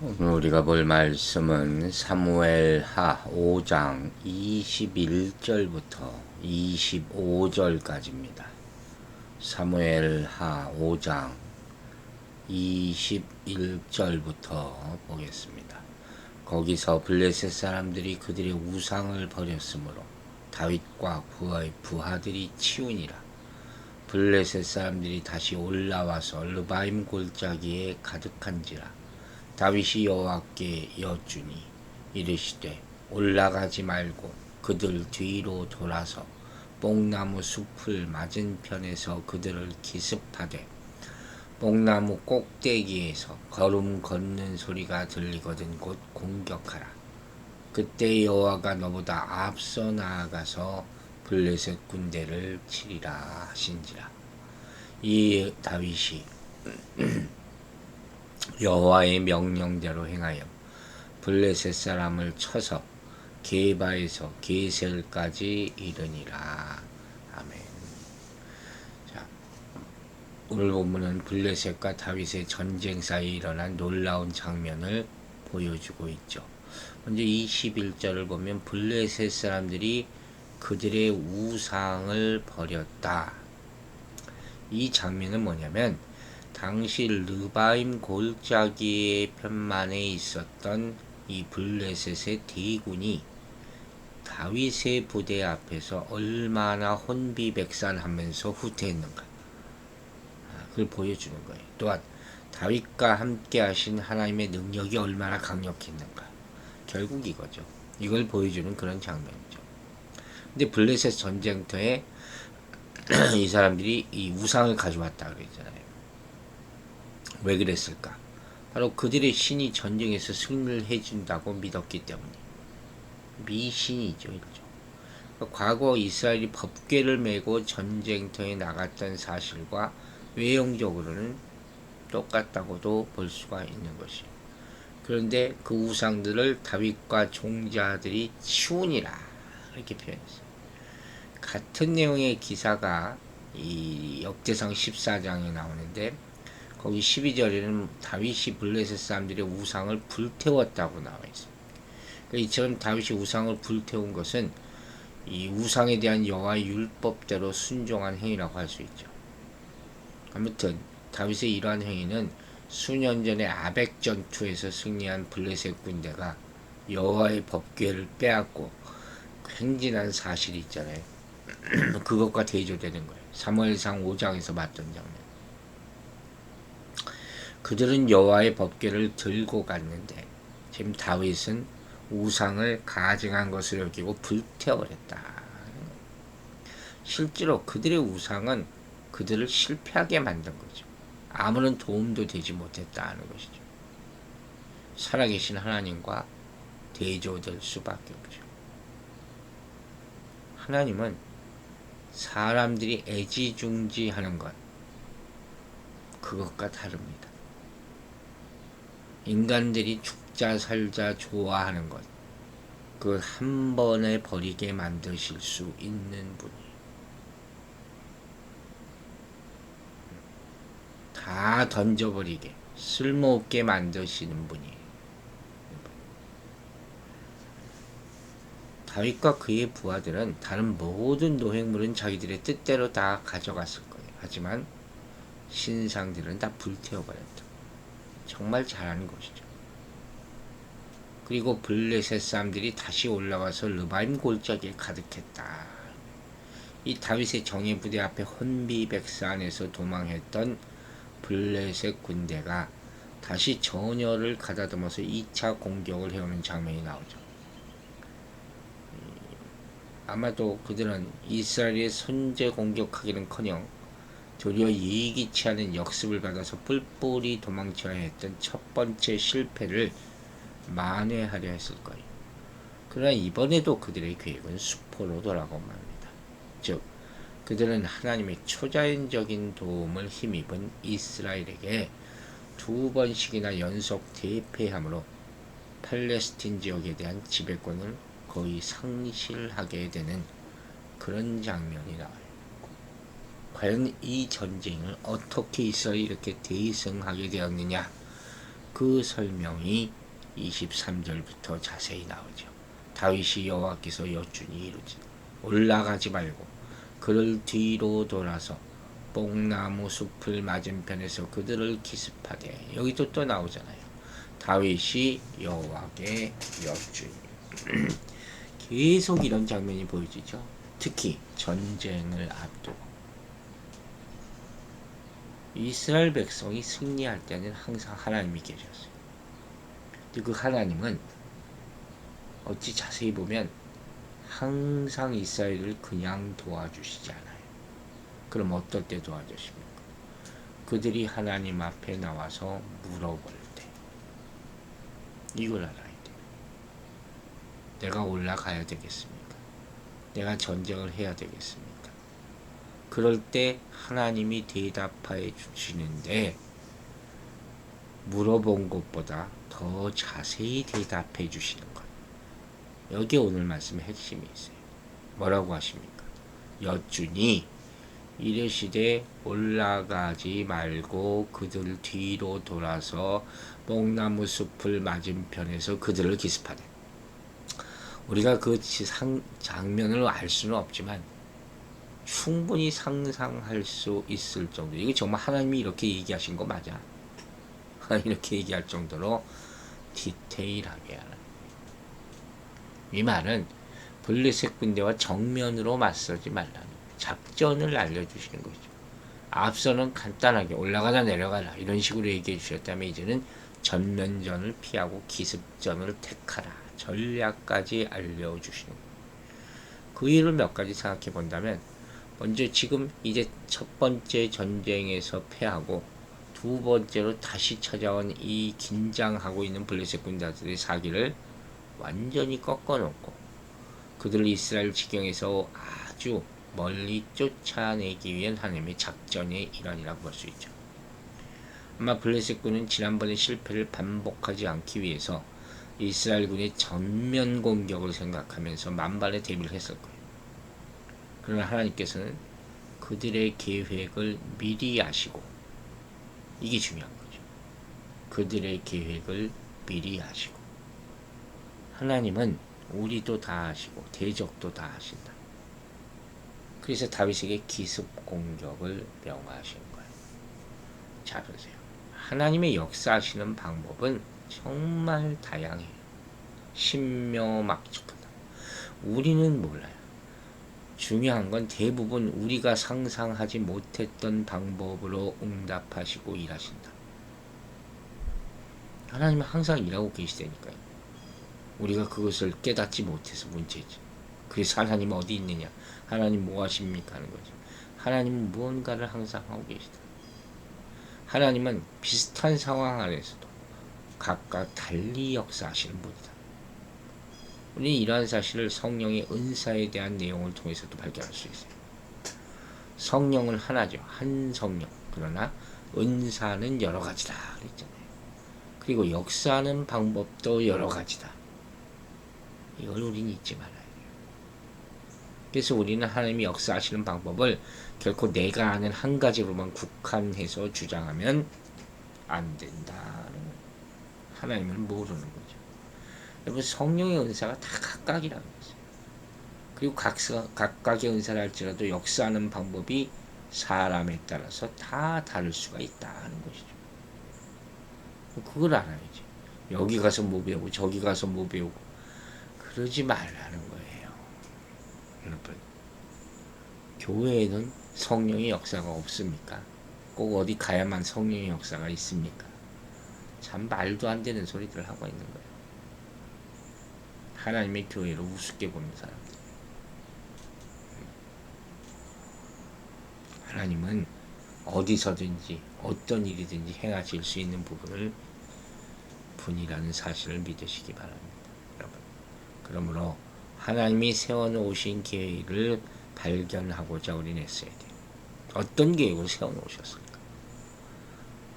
오늘 우리가 볼 말씀은 사무엘하 5장 21절부터 25절까지입니다. 사무엘하 5장 21절부터 보겠습니다. 거기서 블레셋 사람들이 그들의 우상을 버렸으므로 다윗과 그의 부하들이 치우니라. 블레셋 사람들이 다시 올라와서 르바임 골짜기에 가득한지라. 다윗이 여호와께 여쭈니 이르시되 올라가지 말고 그들 뒤로 돌아서 뽕나무 숲을 맞은편에서 그들을 기습하되 뽕나무 꼭대기에서 걸음 걷는 소리가 들리거든 곧 공격하라. 그때 여호와가 너보다 앞서 나아가서 블레셋 군대를 치리라 하신지라. 이 다윗이 여호와의 명령대로 행하여 블레셋 사람을 쳐서 게바에서 게셀까지 이르니라. 아멘. 자, 오늘 본문은 블레셋과 다윗의 전쟁 사이에 일어난 놀라운 장면을 보여주고 있죠. 먼저 21절을 보면 블레셋 사람들이 그들의 우상을 버렸다. 이 장면은 뭐냐면 당시 르바임 골짜기의 편만에 있었던 이 블레셋의 대군이 다윗의 부대 앞에서 얼마나 혼비백산하면서 후퇴했는가, 그걸 보여주는 거예요. 또한 다윗과 함께 하신 하나님의 능력이 얼마나 강력했는가, 결국 이거죠. 이걸 보여주는 그런 장면이죠. 근데 블레셋 전쟁터에 이 사람들이 이 우상을 가져왔다 그랬잖아요. 왜 그랬을까? 바로 그들의 신이 전쟁에서 승리를 해준다고 믿었기 때문에. 미신이죠. 그러니까 과거 이스라엘이 법궤를 메고 전쟁터에 나갔던 사실과 외형적으로는 똑같다고도 볼 수가 있는 것이에요. 그런데 그 우상들을 다윗과 종자들이 치우니라 이렇게 표현했어요. 같은 내용의 기사가 이 역대상 14장에 나오는데 거기 12절에는 다윗이 블레셋 사람들의 우상을 불태웠다고 나와 있어요. 그러니까 이처럼 다윗이 우상을 불태운 것은 이 우상에 대한 여호와의 율법대로 순종한 행위라고 할 수 있죠. 아무튼 다윗의 이러한 행위는 수년 전에 아벡 전투에서 승리한 블레셋 군대가 여호와의 법궤를 빼앗고 행진한 사실이 있잖아요. 그것과 대조되는 거예요. 사무엘상 5장에서 봤던 장면. 그들은 여호와의 법궤를 들고 갔는데 지금 다윗은 우상을 가증한 것을 여기고 불태워버렸다. 실제로 그들의 우상은 그들을 실패하게 만든 거죠. 아무런 도움도 되지 못했다는 것이죠. 살아계신 하나님과 대조될 수밖에 없죠. 하나님은 사람들이 애지중지하는 것, 그것과 다릅니다. 인간들이 죽자 살자 좋아하는 것, 그걸 한 번에 버리게 만드실 수 있는 분이, 다 던져버리게 쓸모없게 만드시는 분이. 다윗과 그의 부하들은 다른 모든 노획물은 자기들의 뜻대로 다 가져갔을 거예요. 하지만 신상들은 다 불태워버렸다. 정말 잘하는 것이죠. 그리고 블레셋 사람들이 다시 올라와서 르바임 골짜기에 가득했다. 이 다윗의 정예 부대 앞에 혼비백산에서 도망했던 블레셋 군대가 다시 전열을 가다듬어서 2차 공격을 해오는 장면이 나오죠. 아마도 그들은 이스라엘의 선제 공격하기는커녕 도리어 예기치 않은 역습을 받아서 뿔뿔이 도망쳐야 했던 첫 번째 실패를 만회하려 했을 거예요. 그러나 이번에도 그들의 계획은 수포로 돌아가고 맙니다. 즉, 그들은 하나님의 초자연적인 도움을 힘입은 이스라엘에게 2번씩이나 연속 대패함으로 팔레스틴 지역에 대한 지배권을 거의 상실하게 되는 그런 장면이 나와요. 과연 이 전쟁을 어떻게 이스라엘이 이렇게 대승하게 되었느냐? 그 설명이 23절부터 자세히 나오죠. 다윗이 여호와께서 여쭈니 이르지 올라가지 말고 그를 뒤로 돌아서 뽕나무 숲을 맞은편에서 그들을 기습하되, 여기도 또 나오잖아요. 다윗이 여호와께 여쭈니. 계속 이런 장면이 보여지죠. 특히 전쟁을 앞두고 이스라엘 백성이 승리할 때는 항상 하나님이 계셨어요. 그 하나님은 어찌 자세히 보면 항상 이스라엘을 그냥 도와주시지 않아요. 그럼 어떨 때 도와주십니까? 그들이 하나님 앞에 나와서 물어볼 때. 이걸 알아야 돼요. 내가 올라가야 되겠습니까? 내가 전쟁을 해야 되겠습니까? 그럴 때 하나님이 대답해 주시는데, 물어본 것보다 더 자세히 대답해 주시는 것. 여기 오늘 말씀의 핵심이 있어요. 뭐라고 하십니까? 여쭈니 이르시되 올라가지 말고 그들 뒤로 돌아서 뽕나무 숲을 맞은편에서 그들을 기습하되. 우리가 그 장면을 알 수는 없지만 충분히 상상할 수 있을 정도. 이게 정말 하나님이 이렇게 얘기하신 거 맞아? 이렇게 얘기할 정도로 디테일하게 하는. 이 말은 블레셋 군대와 정면으로 맞서지 말라는 작전을 알려주시는 거죠. 앞서는 간단하게 올라가라 내려가라 이런 식으로 얘기해 주셨다면, 이제는 전면전을 피하고 기습전을 택하라 전략까지 알려주시는 거예요. 그 일을 몇 가지 생각해 본다면, 먼저 지금 이제 첫 번째 전쟁에서 패하고 두 번째로 다시 찾아온 이 긴장하고 있는 블레셋 군대들의 사기를 완전히 꺾어놓고 그들을 이스라엘 지경에서 아주 멀리 쫓아내기 위한 하나님의 작전의 일환이라고 볼 수 있죠. 아마 블레셋군은 지난번의 실패를 반복하지 않기 위해서 이스라엘군의 전면 공격을 생각하면서 만반의 대비를 했을 거예요. 그러나 하나님께서는 그들의 계획을 미리 아시고, 이게 중요한 거죠. 그들의 계획을 미리 아시고, 하나님은 우리도 다 아시고 대적도 다 아신다. 그래서 다윗에게 기습 공격을 명하신 거예요. 자, 보세요. 하나님의 역사하시는 방법은 정말 다양해요. 신묘막측하다. 우리는 몰라요. 중요한 건 대부분 우리가 상상하지 못했던 방법으로 응답하시고 일하신다. 하나님은 항상 일하고 계시다니까요. 우리가 그것을 깨닫지 못해서 문제지. 그래서 하나님 어디 있느냐, 하나님 뭐 하십니까 하는 거죠. 하나님은 무언가를 항상 하고 계시다. 하나님은 비슷한 상황 안에서도 각각 달리 역사하시는 분이다. 우리는 이러한 사실을 성령의 은사에 대한 내용을 통해서도 발견할 수 있어요. 성령은 하나죠. 한 성령. 그러나 은사는 여러 가지다 그랬잖아요. 그리고 역사하는 방법도 여러 가지다. 이걸 우리는 잊지 말아야 돼요. 그래서 우리는 하나님이 역사하시는 방법을 결코 내가 아는 한 가지로만 국한해서 주장하면 안 된다. 하나님을 모르는 거죠. 여러분, 성령의 은사가 다 각각이라는 거죠. 그리고 각각의 은사를 할지라도 역사하는 방법이 사람에 따라서 다 다를 수가 있다는 것이죠. 그걸 알아야지. 여기 가서 뭐 배우고 저기 가서 뭐 배우고 그러지 말라는 거예요. 여러분, 교회에는 성령의 역사가 없습니까? 꼭 어디 가야만 성령의 역사가 있습니까? 참 말도 안 되는 소리들을 하고 있는 거예요. 하나님의 교회를 우습게 보는 사람들. 하나님은 어디서든지 어떤 일이든지 행하실 수 있는 분이라는 사실을 믿으시기 바랍니다. 여러분, 그러므로 하나님이 세워놓으신 계획을 발견하고자 우리는 애써야 돼요. 어떤 계획을 세워놓으셨을까?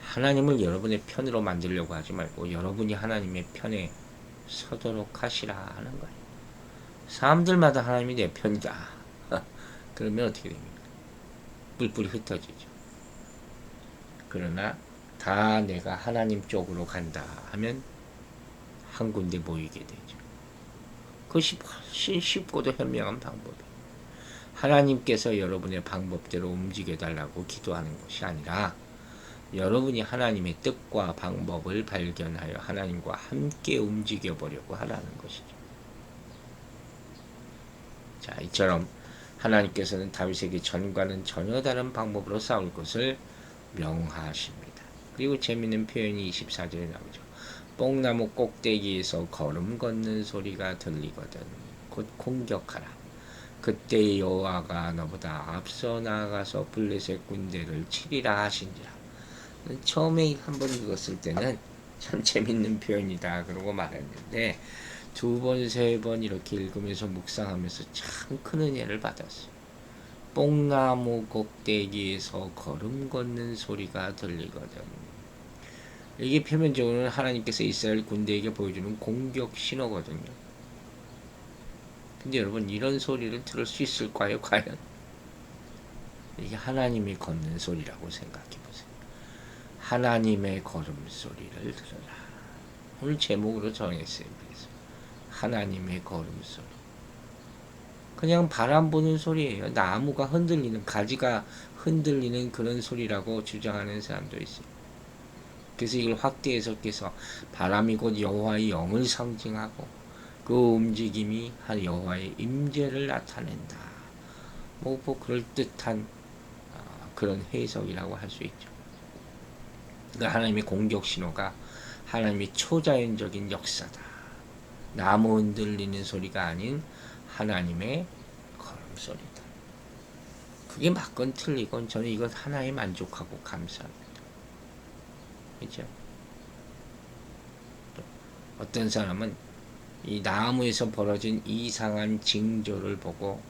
하나님을 여러분의 편으로 만들려고 하지 말고 여러분이 하나님의 편에 서도록 하시라 하는 거예요. 사람들마다 하나님이 내 편이다. 그러면 어떻게 됩니까? 뿔뿔이 흩어지죠. 그러나 다 내가 하나님 쪽으로 간다 하면 한 군데 모이게 되죠. 그것이 훨씬 쉽고도 현명한 방법이에요. 하나님께서 여러분의 방법대로 움직여 달라고 기도하는 것이 아니라 여러분이 하나님의 뜻과 방법을 발견하여 하나님과 함께 움직여 보려고 하라는 것이죠. 자, 이처럼 하나님께서는 다윗에게 전과는 전혀 다른 방법으로 싸울 것을 명하십니다. 그리고 재미있는 표현이 24절에 나오죠. 뽕나무 꼭대기에서 걸음 걷는 소리가 들리거든 곧 공격하라. 그때 여호와가 너보다 앞서 나아가서 블레셋 군대를 치리라 하신지라. 처음에 한번 읽었을 때는 참 재밌는 표현이다 그러고 말했는데 두 번, 세 번 이렇게 읽으면서 묵상하면서 참 큰 은혜를 받았어요. 뽕나무 꼭대기에서 걸음 걷는 소리가 들리거든. 이게 표면적으로는 하나님께서 이스라엘 군대에게 보여주는 공격 신호거든요. 근데 여러분 이런 소리를 들을 수 있을까요? 과연? 이게 하나님이 걷는 소리라고 생각해 보세요. 하나님의 걸음소리를 들으라. 오늘 제목으로 정했어요. 그래서 하나님의 걸음소리. 그냥 바람 부는 소리예요. 나무가 흔들리는, 가지가 흔들리는 그런 소리라고 주장하는 사람도 있어요. 그래서 이걸 확대해석해서 바람이 곧 여호와의 영을 상징하고 그 움직임이 한 여호와의 임재를 나타낸다. 뭐 그럴듯한 그런 해석이라고 할 수 있죠. 그러니까 하나님의 공격 신호가 하나님의 초자연적인 역사다. 나무 흔들리는 소리가 아닌 하나님의 걸음소리다. 그게 맞건 틀리건 저는 이것 하나에 만족하고 감사합니다. 그죠? 어떤 사람은 이 나무에서 벌어진 이상한 징조를 보고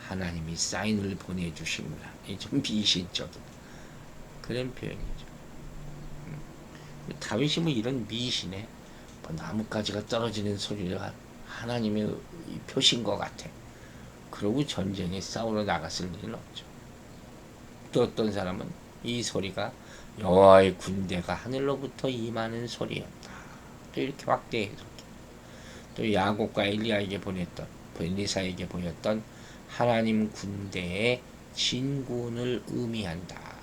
하나님이 사인을 보내주시구나. 좀 미신적인 그런 표현이죠. 다윗이 뭐 이런 미신에 나뭇가지가 떨어지는 소리가 하나님의 표시인 것 같아. 그러고 전쟁에 싸우러 나갔을 일은 없죠. 또 어떤 사람은 이 소리가 여호와의 군대가 하늘로부터 임하는 소리였다. 또 이렇게 확대 해석해. 또 야곱과 엘리사에게 보였던 하나님 군대의 진군을 의미한다.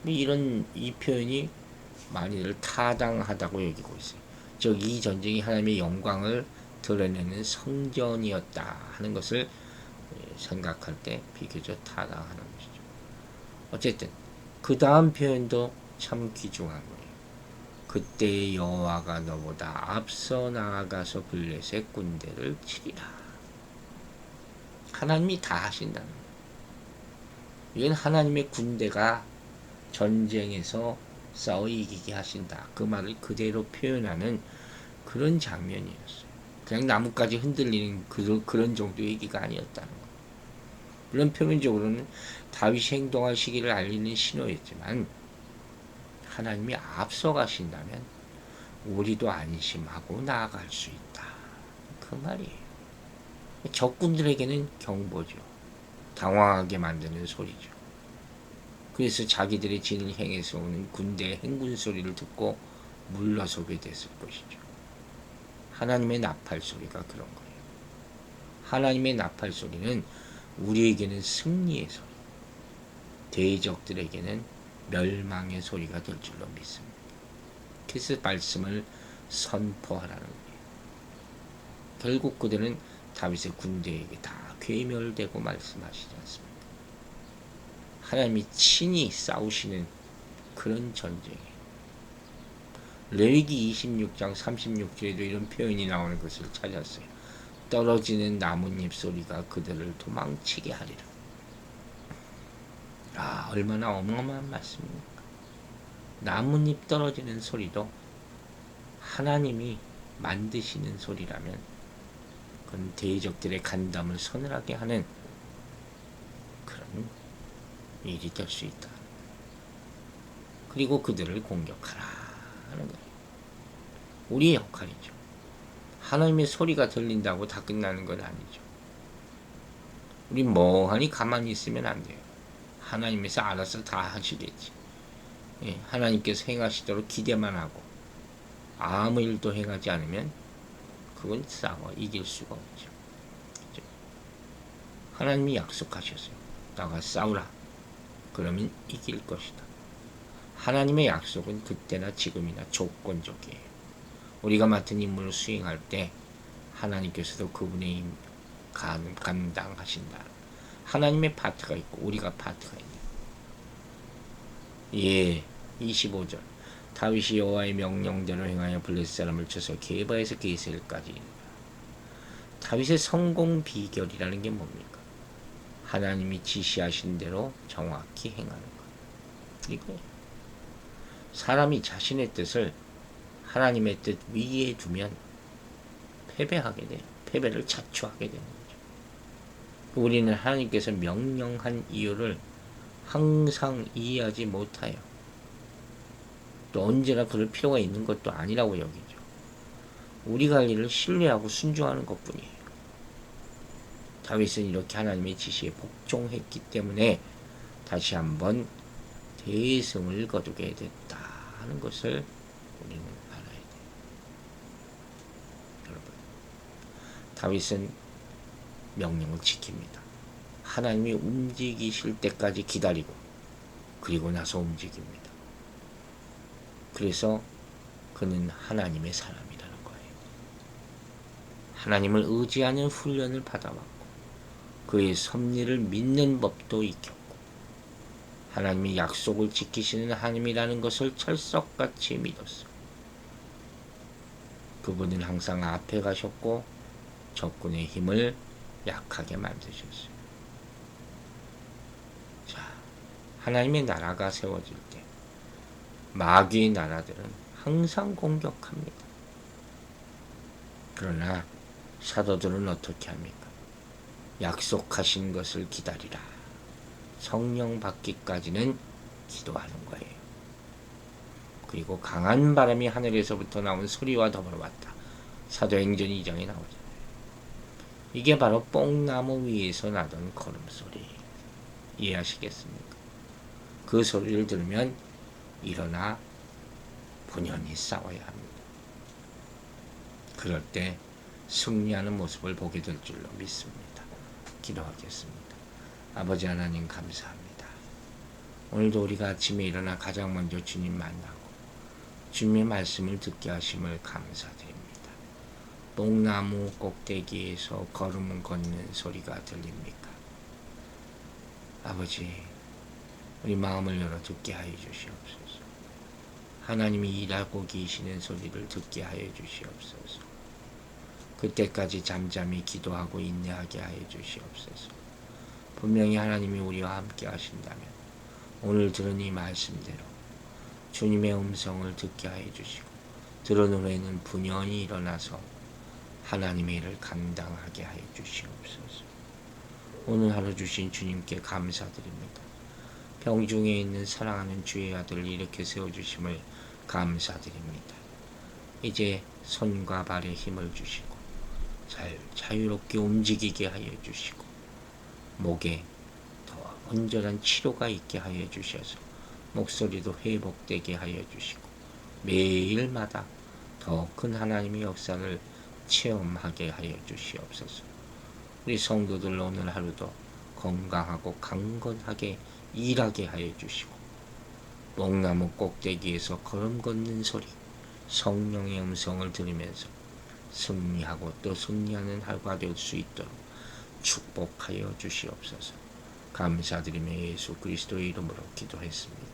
이런 이 표현이 많이들 타당하다고 여기고 있어요. 즉 이 전쟁이 하나님의 영광을 드러내는 성전이었다 하는 것을 생각할 때 비교적 타당하는 것이죠. 어쨌든 그 다음 표현도 참 귀중한 거예요. 그때 여호와가 너보다 앞서 나아가서 블레셋 군대를 치리라. 하나님이 다 하신다는 거예요. 이건 하나님의 군대가 전쟁에서 싸워 이기게 하신다. 그 말을 그대로 표현하는 그런 장면이었어요. 그냥 나뭇가지 흔들리는 그런 정도의 얘기가 아니었다는 거예요. 물론 표면적으로는 다윗이 행동할 시기를 알리는 신호였지만 하나님이 앞서가신다면 우리도 안심하고 나아갈 수 있다. 그 말이에요. 적군들에게는 경보죠. 당황하게 만드는 소리죠. 그래서 자기들의 진을 행해서 오는 군대의 행군 소리를 듣고 물러서게 됐을 것이죠. 하나님의 나팔 소리가 그런 거예요. 하나님의 나팔 소리는 우리에게는 승리의 소리, 대적들에게는 멸망의 소리가 될 줄로 믿습니다. 그래서 말씀을 선포하라는 거예요. 결국 그들은 다윗의 군대에게 다 괴멸되고 말씀하시지 않습니까? 하나님이 친히 싸우시는 그런 전쟁이에요. 레위기 26장 36절에도 이런 표현이 나오는 것을 찾았어요. 떨어지는 나뭇잎 소리가 그들을 도망치게 하리라. 얼마나 어마어마한 말씀입니까? 나뭇잎 떨어지는 소리도 하나님이 만드시는 소리라면 그건 대적들의 간담을 서늘하게 하는 그런 일이 될 수 있다. 그리고 그들을 공격하라 하는 거예요. 우리의 역할이죠. 하나님의 소리가 들린다고 다 끝나는 건 아니죠. 우리 멍하니 가만히 있으면 안 돼요. 하나님께서 알아서 다 하시겠지. 하나님께서 행하시도록 기대만 하고 아무 일도 행하지 않으면 그건 싸워 이길 수가 없죠. 그렇죠? 하나님이 약속하셨어요. 나가 싸우라. 그러면 이길 것이다. 하나님의 약속은 그때나 지금이나 조건적이에요. 우리가 맡은 임무를 수행할 때 하나님께서도 그분의 감당하신다. 하나님의 파트가 있고 우리가 파트가 있는. 25절. 다윗이 여호와의 명령대로 행하여 블레셋 사람을 쳐서 게바에서 게셀까지. 다윗의 성공 비결이라는 게 뭡니까? 하나님이 지시하신 대로 정확히 행하는 것. 이거예요. 사람이 자신의 뜻을 하나님의 뜻 위에 두면 패배하게 돼요. 패배를 자초하게 되는 거죠. 우리는 하나님께서 명령한 이유를 항상 이해하지 못해요. 또 언제나 그럴 필요가 있는 것도 아니라고 여기죠. 우리가 할 일을 신뢰하고 순종하는 것뿐이에요. 다윗은 이렇게 하나님의 지시에 복종했기 때문에 다시 한번 대승을 거두게 됐다 하는 것을 우리는 알아야 돼요. 여러분, 다윗은 명령을 지킵니다. 하나님이 움직이실 때까지 기다리고 그리고 나서 움직입니다. 그래서 그는 하나님의 사람이라는 거예요. 하나님을 의지하는 훈련을 받아왔고 그의 섭리를 믿는 법도 익혔고 하나님이 약속을 지키시는 하나님이라는 것을 철석같이 믿었어요. 그분은 항상 앞에 가셨고 적군의 힘을 약하게 만드셨어요. 자, 하나님의 나라가 세워질 때 마귀의 나라들은 항상 공격합니다. 그러나 사도들은 어떻게 합니까? 약속하신 것을 기다리라. 성령 받기까지는 기도하는 거예요. 그리고 강한 바람이 하늘에서부터 나온 소리와 더불어 왔다. 사도행전 2장에 나오잖아요. 이게 바로 뽕나무 위에서 나던 걸음소리. 이해하시겠습니까? 그 소리를 들으면 일어나 본연히 싸워야 합니다. 그럴 때 승리하는 모습을 보게 될 줄로 믿습니다. 기도하겠습니다. 아버지 하나님 감사합니다. 오늘도 우리가 아침에 일어나 가장 먼저 주님 만나고 주님의 말씀을 듣게 하심을 감사드립니다. 뽕나무 꼭대기에서 걸음 걷는 소리가 들립니까? 아버지, 우리 마음을 열어 듣게 하여 주시옵소서. 하나님이 일하고 계시는 소리를 듣게 하여 주시옵소서. 그때까지 잠잠히 기도하고 인내하게 하여 주시옵소서. 분명히 하나님이 우리와 함께 하신다면 오늘 들은 이 말씀대로 주님의 음성을 듣게 하여 주시고 들은 후에는 분연히 일어나서 하나님의 일을 감당하게 하여 주시옵소서. 오늘 하루 주신 주님께 감사드립니다. 병중에 있는 사랑하는 주의 아들을 이렇게 세워주심을 감사드립니다. 이제 손과 발에 힘을 주시고 자유롭게 움직이게 하여 주시고 목에 더 온전한 치료가 있게 하여 주셔서 목소리도 회복되게 하여 주시고 매일마다 더 큰 하나님의 역사를 체험하게 하여 주시옵소서. 우리 성도들 오늘 하루도 건강하고 강건하게 일하게 하여 주시고 뽕나무 꼭대기에서 걸음 걷는 소리 성령의 음성을 들으면서 승리하고 또 승리하는 하루가 될 수 있도록 축복하여 주시옵소서. 감사드리며 예수 그리스도의 이름으로 기도했습니다.